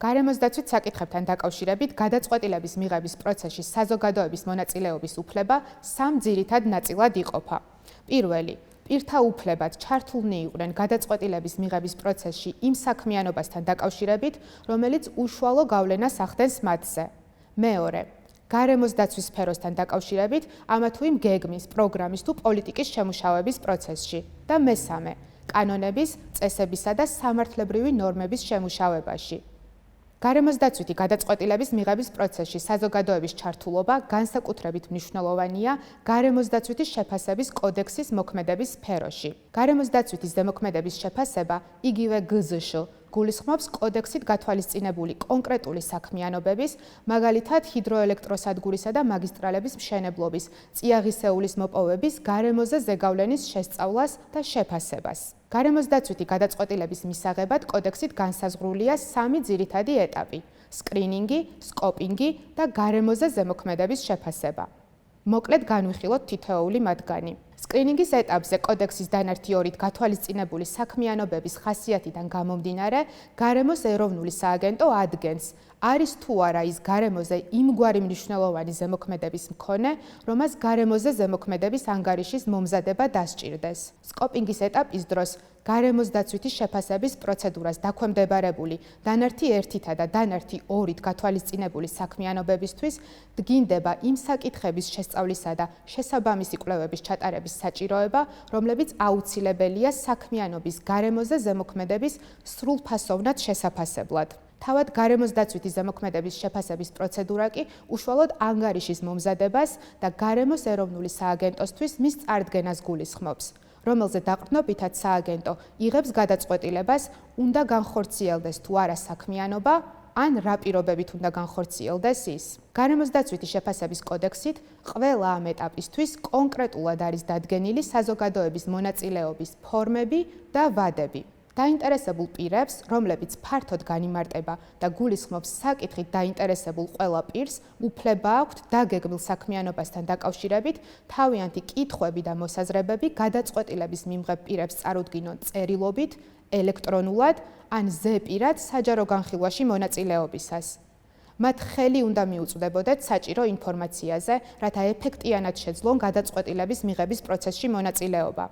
გარემოს დაცვით საკითხებთან დაკავშირებით გადაწყვეტილების მიღების პროცესში საზოგადოების მონაწილეობის უფლება სამ ძირითად ნაწილად იყოფა. პირველი, პირთა უფლებად ჩართულნი იყვნენ გადაწყვეტილების მიღების პროცესში იმ საქმიანობასთან დაკავშირებით, რომელიც უშუალო გავლენას ახდენს მათზე. მეორე, გარემოს დაცვის სფეროსთან დაკავშირებით, ამა თუ იმ გეგმის, პროგრამის თუ პოლიტიკის შემუშავების პროცესში. და მესამე, კანონების, წესებისა და სამართლებრივი ნორმების შემუშავებაში. გარემოს დაცვითი გადაწყვეტილების მიღების პროცესში საზოგადოების ჩართულობა განსაკუთრებით მნიშვნელოვანია გარემოს დაცვითი შეფასების კოდექსის მოქმედების სფეროში. გარემოს დაცვითი ზემოქმედების შეფასება იგივე გზშ გულისხმობს კოდექსით გათვალისწინებული კონკრეტული საქმიანობების, მაგალითად ჰიდროელექტროსადგურისა და მაგისტრალების მშენებლობის, წიაღისეულის მოპოვების, გარემოზე ზეგავლენის შესწავლას და შეფასებას. გარემოს დაცვითი გადაწყვეტილების მისაღებად კოდექსით განსაზღვრულია სამი ძირითადი ეტაპი: სკრინინგი, სკოპინგი და გარემოზე ზემოქმედების შეფასება. მოკლედ განვიხილოთ თითოეული მათგანი. სკრინინგის ეტაპზე კოდექსის დანართი ორით გათვალისწინებული საქმიანობების ხასიათიდან გამომდინარე, გარემოს ეროვნული სააგენტო ადგენს, არის თუ არა ის გარემოზე იმგვარი მნიშვნელოვანი ზემოქმედების მქონე, რომაც გარემოზე ზემოქმედების ანგარიშის მომზადება დასჭირდეს. სკოპინგის ეტაპის დროს გარემოს დაცვითი შეფასების პროცედურას დაქვემდებარებული დანართი ერთითა და დანართი ორით გათვალისწინებული საქმიანობებისთვის დგინდება იმ საკითხების შესწავლისა და შესაბამისი კვლევების ჩატარების საჭიროება, რომლებიც აუცილებელია საქმიანობის გარემოზე ზემოქმედების სრულფასოვნად შესაფასებლად. თავად გარემოს დაცვითი ზემოქმედების შეფასების პროცედურა კი უშუალოდ ანგარიშის მომზადებას და გარემოს ეროვნული სააგენტოსთვის მის წარდგენას გულისხმობს, რომელზე დაყრდნობითაც სააგენტო იღებს გადაწყვეტილებას, უნდა განხორციელდეს თუ არა საქმიანობა, ან რა პირობებით უნდა განხორციელდეს ის. გარემოს დაცვითი შეფასების კოდექსით ყველა ამ ეტაპისთვის კონკრეტულად არის დადგენილი საზოგადოების მონაწილეობის ფორმები და ვადები. დაინტერესებულ პირებს, რომლებიც ფართოდ განიმარტება და გულისხმობს საკითხით დაინტერესებულ ყველა პირს, უფლება აქვთ დაგეგმილ საქმიანობასთან დაკავშირებით თავიანთი კითხვები და მოსაზრებები გადაწყვეტილების მიმღებ პირებს წარუდგინონ წერილობით, ელექტრონულად ან ზეპირად საჯარო განხილვაში მონაწილეობისას. მათ ხელი უნდა მიუწვდებოდეთ საჭირო ინფორმაციაზე, რათა ეფექტიანად შეძლონ გადაწყვეტილების მიღების პროცესში მონაწილეობა.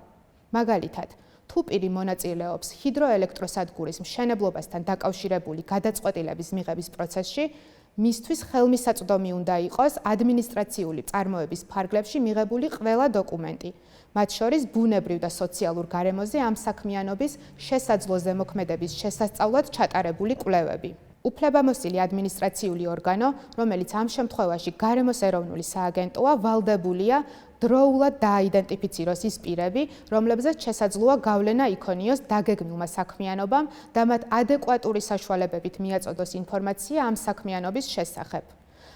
მაგალითად, თუ პირი მონაწილეობს ჰიდროელექტროსადგურის მშენებლობასთან დაკავშირებული გადაწყვეტილების მიღების პროცესში, მისთვის ხელმისაწვდომი უნდა იყოს ადმინისტრაციული წარმოების ფარგლებში მიღებული ყველა დოკუმენტი, მათ შორის ბუნებრივ და სოციალურ გარემოზე ამ საქმიანობის შესაძლო ზემოქმედების შესასწავლად ჩატარებული კვლევები. უფლებამოსილი ადმინისტრაციული ორგანო, რომელიც ამ შემთხვევაში გარემოს ეროვნული სააგენტოა, ვალდებულია დროულად დააიდენტიფიციროს ის პირები, რომლებზეც შესაძლოა გავლენა იქონიოს დაგეგმილმა საქმიანობამ და მათ ადეკვატური საშუალებებით მიაწოდოს ინფორმაცია ამ საქმიანობის შესახებ.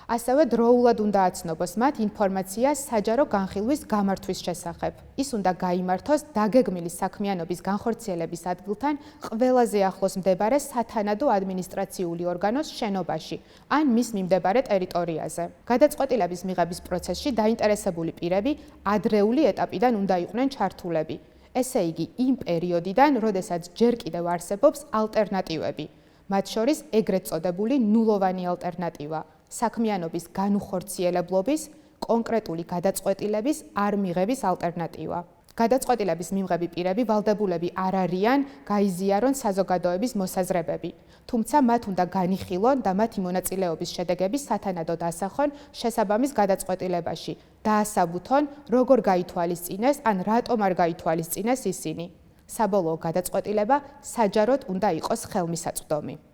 ასევე დროულად უნდა აცნობოს მათ ინფორმაცია საჯარო განხილვის გამართვის შესახებ. ის უნდა გაიმართოს დაგეგმილი საქმიანობის განხორციელების ადგილთან ყველაზე ახლოს მდებარე სათანადო ადმინისტრაციული ორგანოს შენობაში ან მის მიმდებარე ტერიტორიაზე. გადაწყვეტილების მიღების პროცესში დაინტერესებული პირები ადრეული ეტაპიდან უნდა იყვნენ ჩართულები. ესე იგი, იმ პერიოდიდან, როდესაც ჯერ კიდევ არსებობს ალტერნატივები, მათ შორის ეგრეთ წოდებული ნულოვანი ალტერნატივა. საქმიანობის განუხორციელებლობის, კონკრეტული გადაწყვეტილების არ მიღების ალტერნატივა. გადაწყვეტილების მიმღები პირები ვალდებულები არ არიან გაიზიარონ საზოგადოების მოსაზრებები, თუმცა მათ უნდა განიხილონ და მათი მონაწილეობის შედეგები სათანადოდ ასახონ შესაბამის გადაწყვეტილებაში, დაასაბუთონ, როგორ გაითვალისწინეს ან რატომ არ გაითვალისწინეს ისინი. საბოლოო გადაწყვეტილება საჯაროდ უნდა იყოს ხელმისაწვდომი.